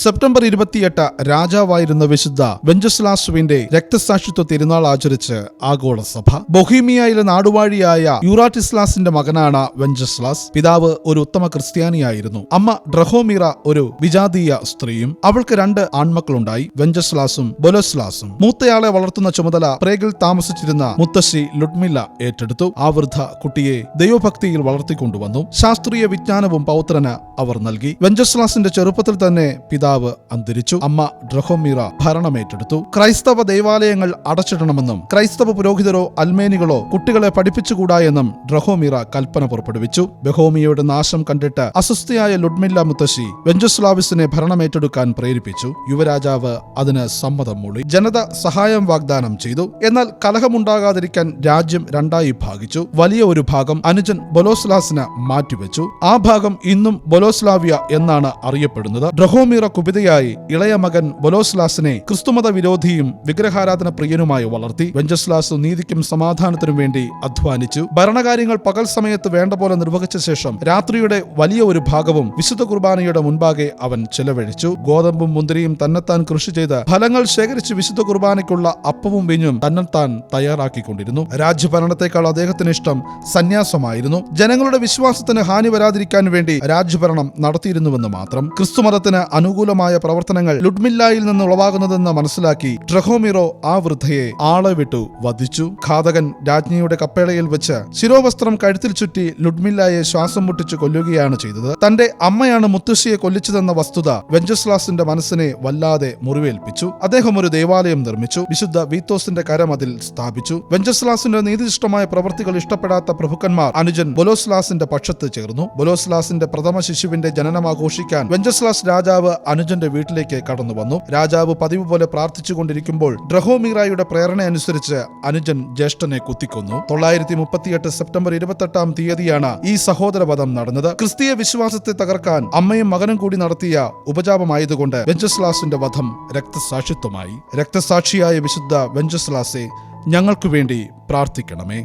September 28 രാജാവായിരുന്ന വിശുദ്ധ വെഞ്ചസ്ലാസുവിന്റെ രക്തസാക്ഷിത്വ തിരുനാൾ ആചരിച്ച് ആഗോള സഭ. ബൊഹീമിയയിലെ നാടുവാഴിയായ യൂറാറ്റിസ്ലാസിന്റെ മകനാണ് വെഞ്ചസ്ലാസ്. പിതാവ് ഒരു ഉത്തമ ക്രിസ്ത്യാനിയായിരുന്നു. അമ്മ ഡ്രഹോമിറ ഒരു വിജാതീയ സ്ത്രീയും. അവൾക്ക് 2 ആൺമക്കളുണ്ടായി, വെഞ്ചസ്ലാസും ബൊലോസ്ലാസും. മൂത്തയാളെ വളർത്തുന്ന ചുമതല പ്രേഗിൽ താമസിച്ചിരുന്ന മുത്തശ്ശി ലുഡ്മില്ല ഏറ്റെടുത്തു. ആ വൃദ്ധ കുട്ടിയെ ദൈവഭക്തിയിൽ വളർത്തിക്കൊണ്ടുവന്നു. ശാസ്ത്രീയ വിജ്ഞാനവും പൗത്രന് അവർ നൽകി. വെഞ്ചസ്ലാസിന്റെ ചെറുപ്പത്തിൽ തന്നെ പിതാവ് അന്തരിച്ചു. അമ്മ ഡ്രഹോമിറ ഭരണമേറ്റെടുത്തു. ക്രൈസ്തവ ദേവാലയങ്ങൾ അടച്ചിടണമെന്നും ക്രൈസ്തവ പുരോഹിതരോ അൽമേനികളോ കുട്ടികളെ പഠിപ്പിച്ചുകൂടാ എന്നും ഡ്രഹോമിറ കൽപ്പന പുറപ്പെടുവിച്ചു. ബൊഹീമിയയുടെ നാശം കണ്ടിട്ട് അസ്വസ്ഥയായ ലുഡ്മില്ല മുത്തശ്ശി വെഞ്ചസ്ലാവിസിനെ ഭരണമേറ്റെടുക്കാൻ പ്രേരിപ്പിച്ചു. യുവരാജാവ് അതിന് സമ്മതം മൂളി. ജനത സഹായം വാഗ്ദാനം ചെയ്തു. എന്നാൽ കലഹമുണ്ടാകാതിരിക്കാൻ രാജ്യം 2ആയി ഭാഗിച്ചു. വലിയ ഒരു ഭാഗം അനുജൻ ബൊലോസ്ലാസിന് മാറ്റിവെച്ചു. ആ ഭാഗം ഇന്നും ബൊലോസ്ലാവിയ എന്നാണ് അറിയപ്പെടുന്നത്. ഡ്രഹോമിറ കുപിതയായി ഇളയ മകൻ ബൊലോസ്ലാസിനെ ക്രിസ്തുമത വിരോധിയും വിഗ്രഹാരാധന പ്രിയനുമായി വളർത്തി. വെഞ്ചസ്ലാസ് നീതിക്കും സമാധാനത്തിനും വേണ്ടി അധ്വാനിച്ചു. ഭരണകാര്യങ്ങൾ പകൽ സമയത്ത് വേണ്ട പോലെ നിർവഹിച്ച ശേഷം രാത്രിയുടെ വലിയ ഒരു ഭാഗവും വിശുദ്ധ കുർബാനയുടെ മുൻപാകെ അവൻ ചെലവഴിച്ചു. ഗോതമ്പും മുന്തിരിയും തന്നെത്താൻ കൃഷി ചെയ്ത് ഫലങ്ങൾ ശേഖരിച്ച് വിശുദ്ധ കുർബാനയ്ക്കുള്ള അപ്പവും വീഞ്ഞും തന്നെത്താൻ തയ്യാറാക്കിക്കൊണ്ടിരുന്നു. രാജ്യഭരണത്തെക്കാൾ അദ്ദേഹത്തിന് ഇഷ്ടം സന്യാസമായിരുന്നു. ജനങ്ങളുടെ വിശ്വാസത്തിന് ഹാനി വരാതിരിക്കാൻ വേണ്ടി രാജ്യഭരണം നടത്തിയിരുന്നുവെന്ന് മാത്രം. ക്രിസ്തുമതത്തിന് അനുകൂലമായ പ്രവർത്തനങ്ങൾ ലുഡ്മില്ലായിൽ നിന്ന് ഉളവാകുന്നതെന്ന് മനസ്സിലാക്കി ഡ്രഹോമിറോ ആ വൃദ്ധയെ ആളെ വിട്ടു വധിച്ചു. ഘാതകൻ രാജ്ഞിയുടെ കപ്പേളയിൽ വെച്ച് ശിരോവസ്ത്രം കഴുത്തിൽ ചുറ്റി ലുഡ്മില്ലായെ ശ്വാസം മുട്ടിച്ച് കൊല്ലുകയാണ് ചെയ്തത്. തന്റെ അമ്മയാണ് മുത്തശ്ശിയെ കൊല്ലിച്ചതെന്ന വസ്തുത വെഞ്ചസ്ലാസിന്റെ മനസ്സിനെ വല്ലാതെ മുറിവേൽപ്പിച്ചു. അദ്ദേഹം ഒരു ദേവാലയം നിർമ്മിച്ചു. വിശുദ്ധ വീത്തോസിന്റെ കരം അതിൽ സ്ഥാപിച്ചു. വെഞ്ചസ്ലാസിന്റെ നീതിനിഷ്ഠമായ പ്രവൃത്തികൾ ഇഷ്ടപ്പെടാത്ത പ്രഭുക്കന്മാർ അനുജൻ ബൊലോസ്ലാസിന്റെ പക്ഷത്ത് ചേർന്നു. ബൊലോസ്ലാസിന്റെ പ്രഥമ ശിശുവിന്റെ ജനനം ആഘോഷിക്കാൻ വെഞ്ചസ്ലാസ് രാജാവ് അനുജന്റെ വീട്ടിലേക്ക് കടന്നു വന്നു. രാജാവ് പതിവ് പോലെ പ്രാർത്ഥിച്ചുകൊണ്ടിരിക്കുമ്പോൾ ഡ്രഹോമിറയുടെ പ്രേരണ അനുസരിച്ച് അനുജൻ ജ്യേഷ്ഠനെ കുത്തിക്കൊന്നു. 938 സെപ്റ്റംബർ 28 തീയതിയാണ് ഈ സഹോദരവധം നടന്നത്. ക്രിസ്തീയ വിശ്വാസത്തെ തകർക്കാൻ അമ്മയും മകനും കൂടി നടത്തിയ ഉപജാപമായതുകൊണ്ട് വെഞ്ചസ്ലാസിന്റെ വധം രക്തസാക്ഷിത്വമായി. രക്തസാക്ഷിയായ വിശുദ്ധ വെഞ്ചസ്ലാസെ, ഞങ്ങൾക്കു വേണ്ടി പ്രാർത്ഥിക്കണമേ.